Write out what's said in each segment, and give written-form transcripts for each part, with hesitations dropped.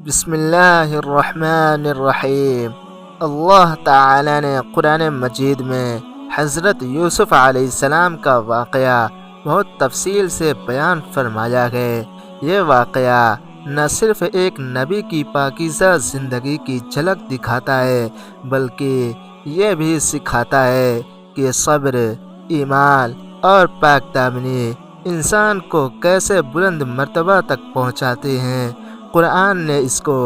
بسم اللہ الرحمن الرحیم۔ اللہ تعالی نے قرآن مجید میں حضرت یوسف علیہ السلام کا واقعہ بہت تفصیل سے بیان فرمایا ہے۔ یہ واقعہ نہ صرف ایک نبی کی پاکیزہ زندگی کی جھلک دکھاتا ہے، بلکہ یہ بھی سکھاتا ہے کہ صبر، ایمان اور پاک دامنی انسان کو کیسے بلند مرتبہ تک پہنچاتے ہیں۔ قرآن نے اس کو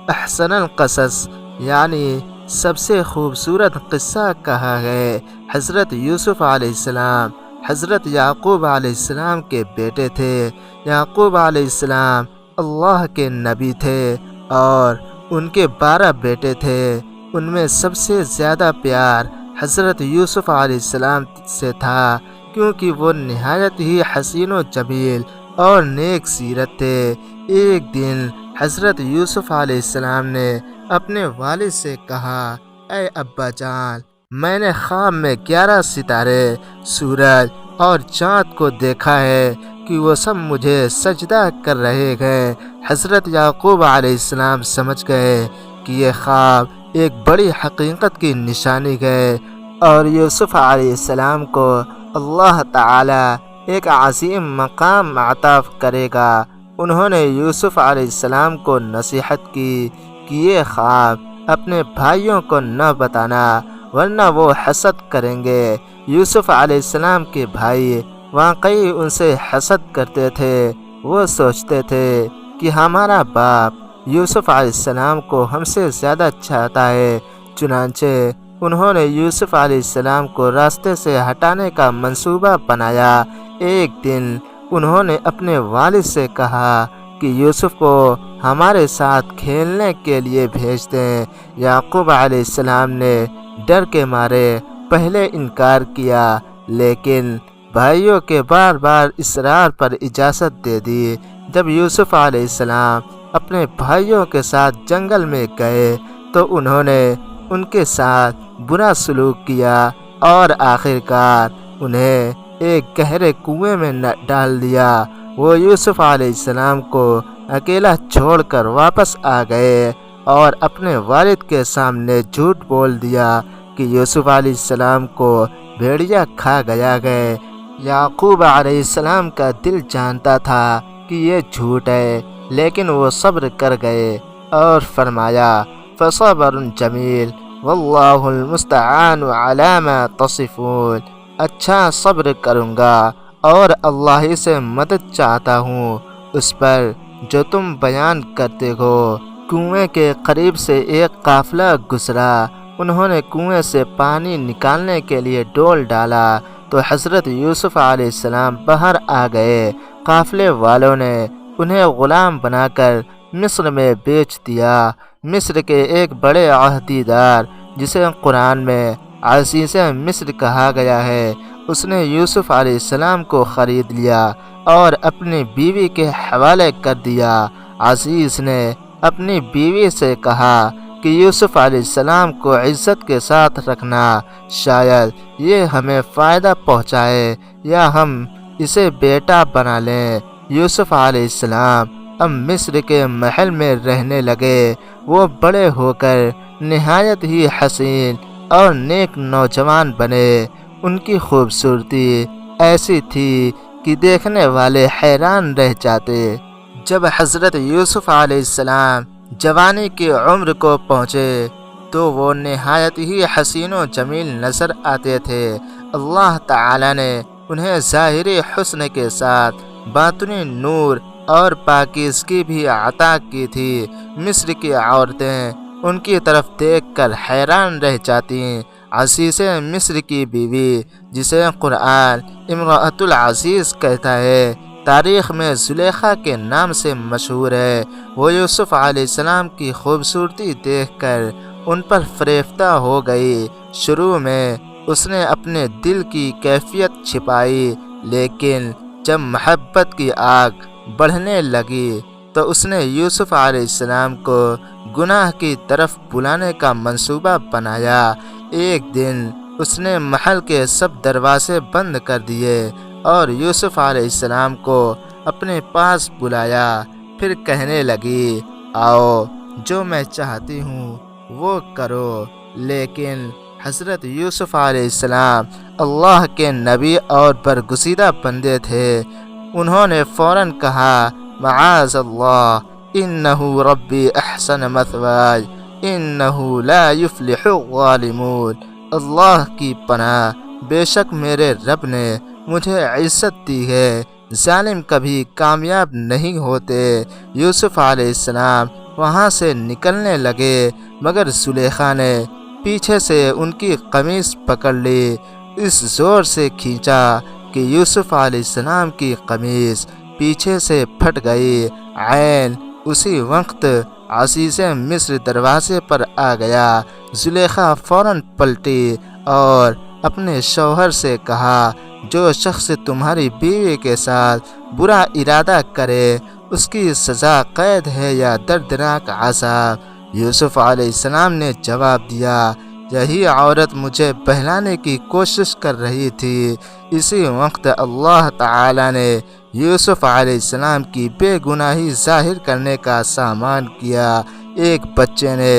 احسن القصص یعنی سب سے خوبصورت قصہ کہا ہے۔ حضرت یوسف علیہ السلام حضرت یعقوب علیہ السلام کے بیٹے تھے۔ یعقوب علیہ السلام اللہ کے نبی تھے اور ان کے 12 بیٹے تھے۔ ان میں سب سے زیادہ پیار حضرت یوسف علیہ السلام سے تھا، کیونکہ وہ نہایت ہی حسین و جمیل اور نیک سیرت تھے۔ ایک دن حضرت یوسف علیہ السلام نے اپنے والد سے کہا، اے ابا جان، میں نے خواب میں 11 ستارے، سورج اور چاند کو دیکھا ہے کہ وہ سب مجھے سجدہ کر رہے ہیں۔ حضرت یعقوب علیہ السلام سمجھ گئے کہ یہ خواب ایک بڑی حقیقت کی نشانی ہے اور یوسف علیہ السلام کو اللہ تعالی ایک عظیم مقام عطا کرے گا۔ انہوں نے یوسف علیہ السلام کو نصیحت کی کہ یہ خواب اپنے بھائیوں کو نہ بتانا، ورنہ وہ حسد کریں گے۔ یوسف علیہ السلام کے بھائی واقعی ان سے حسد کرتے تھے۔ وہ سوچتے تھے کہ ہمارا باپ یوسف علیہ السلام کو ہم سے زیادہ چاہتا ہے۔ چنانچہ انہوں نے یوسف علیہ السلام کو راستے سے ہٹانے کا منصوبہ بنایا۔ ایک دن انہوں نے اپنے والد سے کہا کہ یوسف کو ہمارے ساتھ کھیلنے کے لیے بھیج دیں۔ یعقوب علیہ السلام نے ڈر کے مارے پہلے انکار کیا، لیکن بھائیوں کے بار بار اصرار پر اجازت دے دی۔ جب یوسف علیہ السلام اپنے بھائیوں کے ساتھ جنگل میں گئے تو انہوں نے ان کے ساتھ برا سلوک کیا اور آخرکار انہیں ایک گہرے کنویں میں ڈال دیا۔ وہ یوسف علیہ السلام کو اکیلا چھوڑ کر واپس آ گئے اور اپنے والد کے سامنے جھوٹ بول دیا کہ یوسف علیہ السلام کو بھیڑیا کھا گیا ہے۔ یعقوب علیہ السلام کا دل جانتا تھا کہ یہ جھوٹ ہے، لیکن وہ صبر کر گئے اور فرمایا، فصبر جمیل واللہ المستعان علی ما تصفون۔ اچھا صبر کروں گا اور اللہ ہی سے مدد چاہتا ہوں اس پر جو تم بیان کرتے ہو۔ کنویں کے قریب سے ایک قافلہ گزرا۔ انہوں نے کنویں سے پانی نکالنے کے لیے ڈول ڈالا تو حضرت یوسف علیہ السلام باہر آ گئے۔ قافلے والوں نے انہیں غلام بنا کر مصر میں بیچ دیا۔ مصر کے ایک بڑے عہدے دار، جسے قرآن میں عزیز مصر کہا گیا ہے، اس نے یوسف علیہ السلام کو خرید لیا اور اپنی بیوی کے حوالے کر دیا۔ عزیز نے اپنی بیوی سے کہا کہ یوسف علیہ السلام کو عزت کے ساتھ رکھنا، شاید یہ ہمیں فائدہ پہنچائے یا ہم اسے بیٹا بنا لیں۔ یوسف علیہ السلام اب مصر کے محل میں رہنے لگے۔ وہ بڑے ہو کر نہایت ہی حسین اور نیک نوجوان بنے۔ ان کی خوبصورتی ایسی تھی کہ دیکھنے والے حیران رہ جاتے۔ جب حضرت یوسف علیہ السلام جوانی کی عمر کو پہنچے تو وہ نہایت ہی حسین و جمیل نظر آتے تھے۔ اللہ تعالی نے انہیں ظاہری حسن کے ساتھ باطنی نور اور پاکیزگی بھی عطا کی تھی۔ مصر کی عورتیں ان کی طرف دیکھ کر حیران رہ جاتی۔ عزیز مصر کی بیوی، جسے قرآن امرأۃ العزیز کہتا ہے، تاریخ میں زلیخا کے نام سے مشہور ہے۔ وہ یوسف علیہ السلام کی خوبصورتی دیکھ کر ان پر فریفتہ ہو گئی۔ شروع میں اس نے اپنے دل کی کیفیت چھپائی، لیکن جب محبت کی آگ بڑھنے لگی تو اس نے یوسف علیہ السلام کو گناہ کی طرف بلانے کا منصوبہ بنایا۔ ایک دن اس نے محل کے سب دروازے بند کر دیے اور یوسف علیہ السلام کو اپنے پاس بلایا۔ پھر کہنے لگی، آؤ جو میں چاہتی ہوں وہ کرو۔ لیکن حضرت یوسف علیہ السلام اللہ کے نبی اور برگزیدہ بندے تھے۔ انہوں نے فوراً کہا معاذ اللہ انہ ربی احسن مثوای انہ لا یفلح الظالمون۔ اللہ کی پناہ، بے شک میرے رب نے مجھے عزت دی ہے، ظالم کبھی کامیاب نہیں ہوتے۔ یوسف علیہ السلام وہاں سے نکلنے لگے مگر زلیخا نے پیچھے سے ان کی قمیص پکڑ لی، اس زور سے کھینچا کہ یوسف علیہ السلام کی قمیص پیچھے سے پھٹ گئی۔ عین اسی وقت عزیز مصر دروازے پر آ گیا۔ زلیخا فوراً پلٹی اور اپنے شوہر سے کہا جو شخص تمہاری بیوی کے ساتھ برا ارادہ کرے اس کی سزا قید ہے یا دردناک عذاب۔ یوسف علیہ السلام نے جواب دیا یہی عورت مجھے بہلانے کی کوشش کر رہی تھی۔ اسی وقت اللہ تعالی نے یوسف علیہ السلام کی بے گناہی ظاہر کرنے کا سامان کیا۔ ایک بچے نے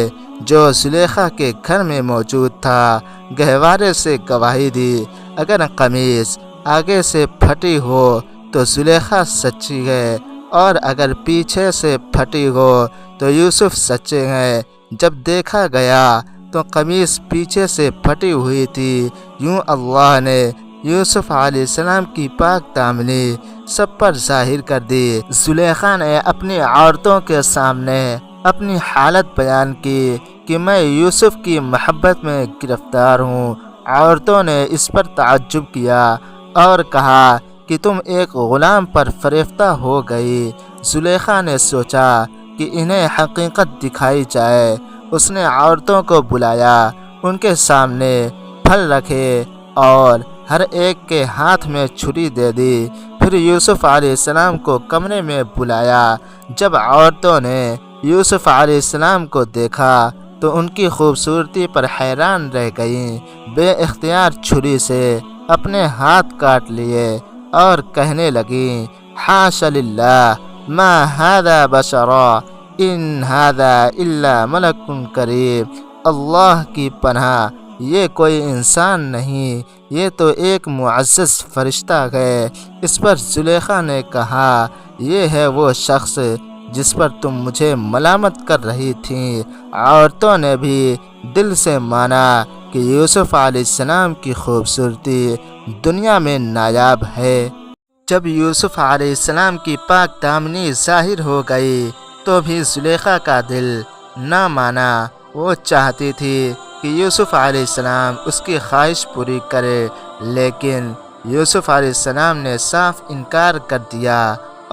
جو زلیخا کے گھر میں موجود تھا گہوارے سے گواہی دی اگر قمیص آگے سے پھٹی ہو تو زلیخا سچی ہے اور اگر پیچھے سے پھٹی ہو تو یوسف سچے ہیں۔ جب دیکھا گیا تو قمیص پیچھے سے پھٹی ہوئی تھی۔ یوں اللہ نے یوسف علیہ السلام کی پاک دامنی سب پر ظاہر کر دی۔ زلیخا نے اپنی عورتوں کے سامنے اپنی حالت بیان کی کہ میں یوسف کی محبت میں گرفتار ہوں۔ عورتوں نے اس پر تعجب کیا اور کہا کہ تم ایک غلام پر فریفتہ ہو گئی۔ زلیخا نے سوچا کہ انہیں حقیقت دکھائی جائے۔ اس نے عورتوں کو بلایا، ان کے سامنے پھل رکھے اور ہر ایک کے ہاتھ میں چھری دے دی۔ پھر یوسف علیہ السلام کو کمرے میں بلایا۔ جب عورتوں نے یوسف علیہ السلام کو دیکھا تو ان کی خوبصورتی پر حیران رہ گئیں۔ بے اختیار چھری سے اپنے ہاتھ کاٹ لیے اور کہنے لگیں حاش للہ ما ھذا بشرا ان ھذا الا ملک کریم۔ اللہ کی پناہ، یہ کوئی انسان نہیں، یہ تو ایک معزز فرشتہ ہے۔ اس پر زلیخا نے کہا یہ ہے وہ شخص جس پر تم مجھے ملامت کر رہی تھیں۔ عورتوں نے بھی دل سے مانا کہ یوسف علیہ السلام کی خوبصورتی دنیا میں نایاب ہے۔ جب یوسف علیہ السلام کی پاک دامنی ظاہر ہو گئی تو بھی زلیخا کا دل نہ مانا۔ وہ چاہتی تھی کہ یوسف علیہ السلام اس کی خواہش پوری کرے، لیکن یوسف علیہ السلام نے صاف انکار کر دیا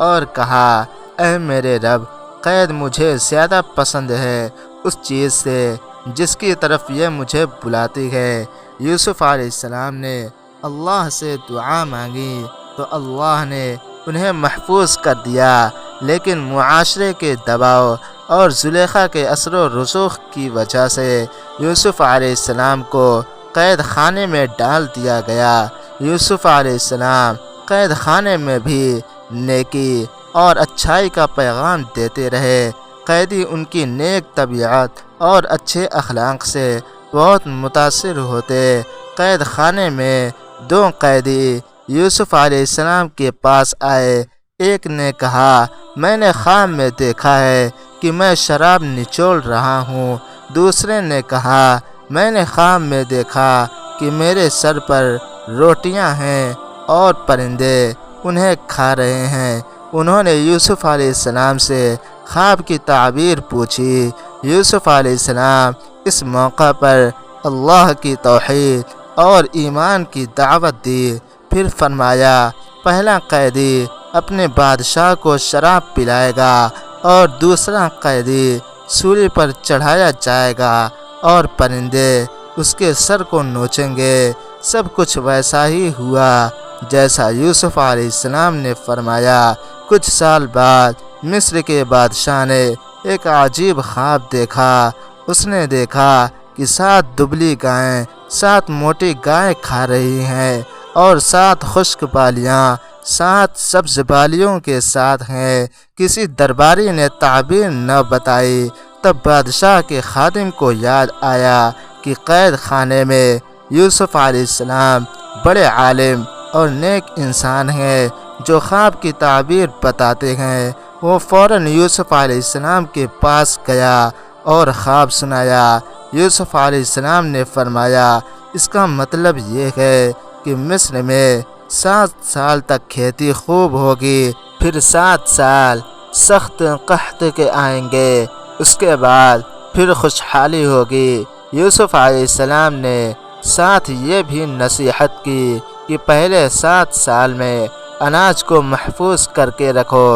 اور کہا اے میرے رب، قید مجھے زیادہ پسند ہے اس چیز سے جس کی طرف یہ مجھے بلاتی ہے۔ یوسف علیہ السلام نے اللہ سے دعا مانگی تو اللہ نے انہیں محفوظ کر دیا، لیکن معاشرے کے دباؤ اور زلیخا کے اثر و رسوخ کی وجہ سے یوسف علیہ السلام کو قید خانے میں ڈال دیا گیا۔ یوسف علیہ السلام قید خانے میں بھی نیکی اور اچھائی کا پیغام دیتے رہے۔ قیدی ان کی نیک طبیعت اور اچھے اخلاق سے بہت متاثر ہوتے۔ قید خانے میں دو قیدی یوسف علیہ السلام کے پاس آئے۔ ایک نے کہا میں نے خواب میں دیکھا ہے کہ میں شراب نچوڑ رہا ہوں۔ دوسرے نے کہا میں نے خواب میں دیکھا کہ میرے سر پر روٹیاں ہیں اور پرندے انہیں کھا رہے ہیں۔ انہوں نے یوسف علیہ السلام سے خواب کی تعبیر پوچھی۔ یوسف علیہ السلام اس موقع پر اللہ کی توحید اور ایمان کی دعوت دی۔ پھر فرمایا پہلا قیدی اپنے بادشاہ کو شراب پلائے گا اور دوسرا قیدی سولی پر چڑھایا جائے گا اور پرندے اس کے سر کو نوچیں گے۔ سب کچھ ویسا ہی ہوا جیسا یوسف علیہ السلام نے فرمایا۔ کچھ سال بعد مصر کے بادشاہ نے ایک عجیب خواب دیکھا۔ اس نے دیکھا کہ 7 دبلی گائیں 7 موٹی گائیں کھا رہی ہیں اور 7 خشک بالیاں 7 سبز بالیوں کے ساتھ ہیں۔ کسی درباری نے تعبیر نہ بتائی تب بادشاہ کے خادم کو یاد آیا کہ قید خانے میں یوسف علیہ السلام بڑے عالم اور نیک انسان ہیں جو خواب کی تعبیر بتاتے ہیں۔ وہ فوراً یوسف علیہ السلام کے پاس گیا اور خواب سنایا۔ یوسف علیہ السلام نے فرمایا، اس کا مطلب یہ ہے کہ مصر میں 7 سال تک کھیتی خوب ہوگی، پھر 7 سال سخت قحط کے آئیں گے، اس کے بعد پھر خوشحالی ہوگی۔ یوسف علیہ السلام نے ساتھ یہ بھی نصیحت کی کہ پہلے 7 سال میں اناج کو محفوظ کر کے رکھو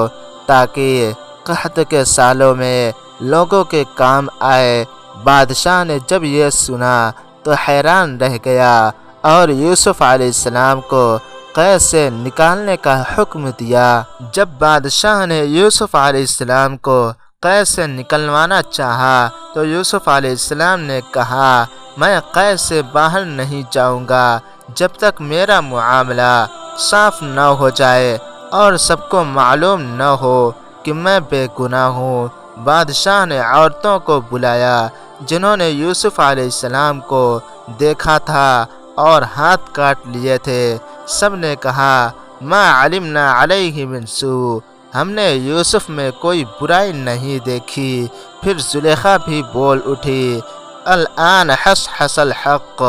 تاکہ قحط کے سالوں میں لوگوں کے کام آئے۔ بادشاہ نے جب یہ سنا تو حیران رہ گیا اور یوسف علیہ السلام کو قید سے نکالنے کا حکم دیا۔ جب بادشاہ نے یوسف علیہ السلام کو قید سے نکلوانا چاہا تو یوسف علیہ السلام نے کہا، میں قید سے باہر نہیں جاؤں گا جب تک میرا معاملہ صاف نہ ہو جائے اور سب کو معلوم نہ ہو کہ میں بے گناہ ہوں۔ بادشاہ نے عورتوں کو بلایا جنہوں نے یوسف علیہ السلام کو دیکھا تھا اور ہاتھ کاٹ لیے تھے۔ سب نے کہا، ما علمنا علیہ من سوء، ہم نے یوسف میں کوئی برائی نہیں دیکھی۔ پھر زلیخا بھی بول اٹھی، الآن حصحص الحق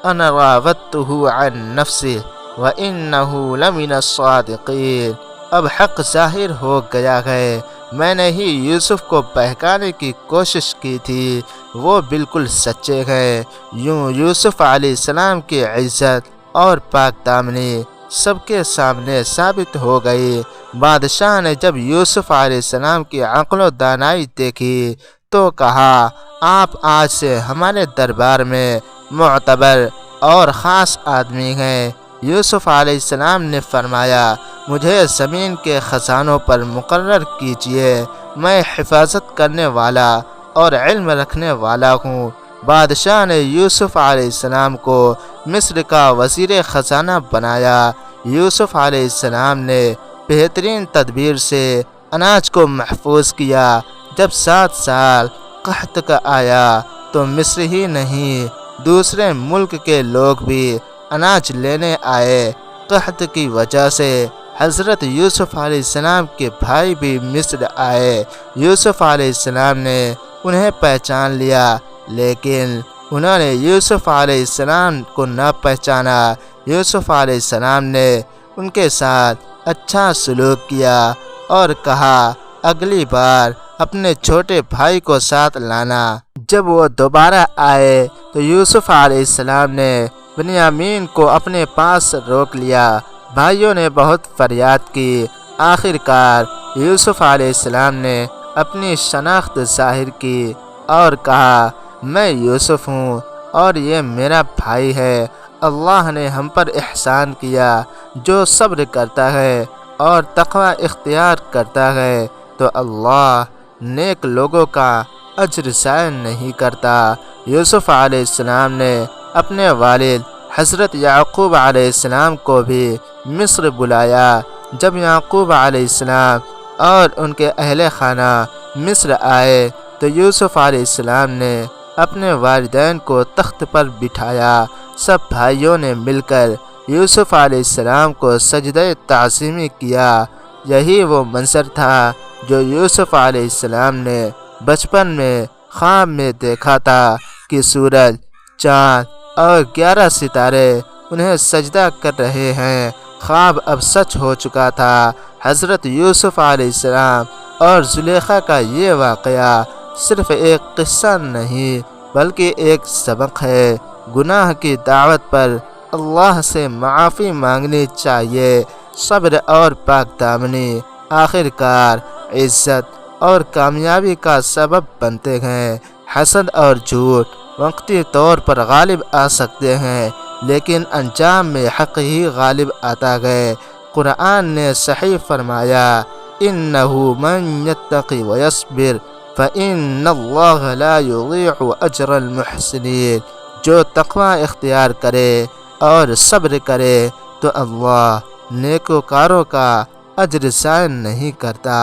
انا راودته عن نفسه وانه لمن الصادقین، اب حق ظاہر ہو گیا ہے، میں نے ہی یوسف کو بہکانے کی کوشش کی تھی، وہ بالکل سچے ہیں۔ یوں یوسف علیہ السلام کی عزت اور پاک دامنی سب کے سامنے ثابت ہو گئی۔ بادشاہ نے جب یوسف علیہ السلام کی عقل و دانائی دیکھی تو کہا، آپ آج سے ہمارے دربار میں معتبر اور خاص آدمی ہیں۔ یوسف علیہ السلام نے فرمایا، مجھے زمین کے خزانوں پر مقرر کیجیے، میں حفاظت کرنے والا اور علم رکھنے والا ہوں۔ بادشاہ نے یوسف علیہ السلام کو مصر کا وزیر خزانہ بنایا۔ یوسف علیہ السلام نے بہترین تدبیر سے اناج کو محفوظ کیا۔ جب 7 سال قحط کا آیا تو مصر ہی نہیں دوسرے ملک کے لوگ بھی اناج لینے آئے۔ قحط کی وجہ سے حضرت یوسف علیہ السلام کے بھائی بھی مصر آئے۔ یوسف علیہ السلام نے انہیں پہچان لیا لیکن انہوں نے یوسف علیہ السلام کو نہ پہچانا۔ یوسف علیہ السلام نے ان کے ساتھ اچھا سلوک کیا اور کہا، اگلی بار اپنے چھوٹے بھائی کو ساتھ لانا۔ جب وہ دوبارہ آئے تو یوسف علیہ السلام نے بنیامین کو اپنے پاس روک لیا۔ بھائیوں نے بہت فریاد کی۔ آخر کار یوسف علیہ السلام نے اپنی شناخت ظاہر کی اور کہا، میں یوسف ہوں اور یہ میرا بھائی ہے۔ اللہ نے ہم پر احسان کیا، جو صبر کرتا ہے اور تقوی اختیار کرتا ہے تو اللہ نیک لوگوں کا اجر ضائع نہیں کرتا۔ یوسف علیہ السلام نے اپنے والد حضرت یعقوب علیہ السلام کو بھی مصر بلایا۔ جب یعقوب علیہ السلام اور ان کے اہل خانہ مصر آئے تو یوسف علیہ السلام نے اپنے والدین کو تخت پر بٹھایا۔ سب بھائیوں نے مل کر یوسف علیہ السلام کو سجدہ تعظیمی کیا۔ یہی وہ منظر تھا جو یوسف علیہ السلام نے بچپن میں خواب میں دیکھا تھا کہ سورج، چاند اور 11 ستارے انہیں سجدہ کر رہے ہیں۔ خواب اب سچ ہو چکا تھا۔ حضرت یوسف علیہ السلام اور زلیخا کا یہ واقعہ صرف ایک قصہ نہیں بلکہ ایک سبق ہے۔ گناہ کی دعوت پر اللہ سے معافی مانگنی چاہیے۔ صبر اور پاک دامنی آخر کار عزت اور کامیابی کا سبب بنتے ہیں۔ حسد اور جھوٹ وقتی طور پر غالب آ سکتے ہیں لیکن انجام میں حق ہی غالب آتا ہے۔ قرآن نے صحیح فرمایا، انہ من یتقی ویصبر فإن اللہ لا یضیع اجر المحسنین، جو تقوی اختیار کرے اور صبر کرے تو اللہ نیکوکاروں کا اجر ضائع نہیں کرتا۔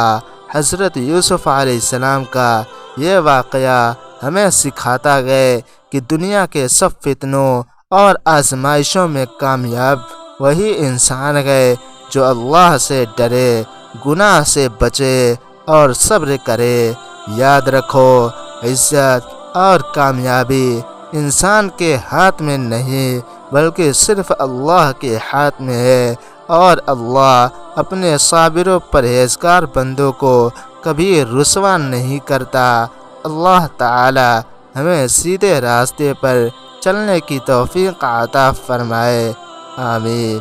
حضرت یوسف علیہ السلام کا یہ واقعہ ہمیں سکھاتا گئے کہ دنیا کے سب فتنوں اور آزمائشوں میں کامیاب وہی انسان گئے جو اللہ سے ڈرے، گناہ سے بچے اور صبر کرے۔ یاد رکھو، عزت اور کامیابی انسان کے ہاتھ میں نہیں بلکہ صرف اللہ کے ہاتھ میں ہے، اور اللہ اپنے صابر و پرہیزگار بندوں کو کبھی رسوا نہیں کرتا۔ اللہ تعالی ہمیں سیدھے راستے پر چلنے کی توفیق عطا فرمائے، آمین۔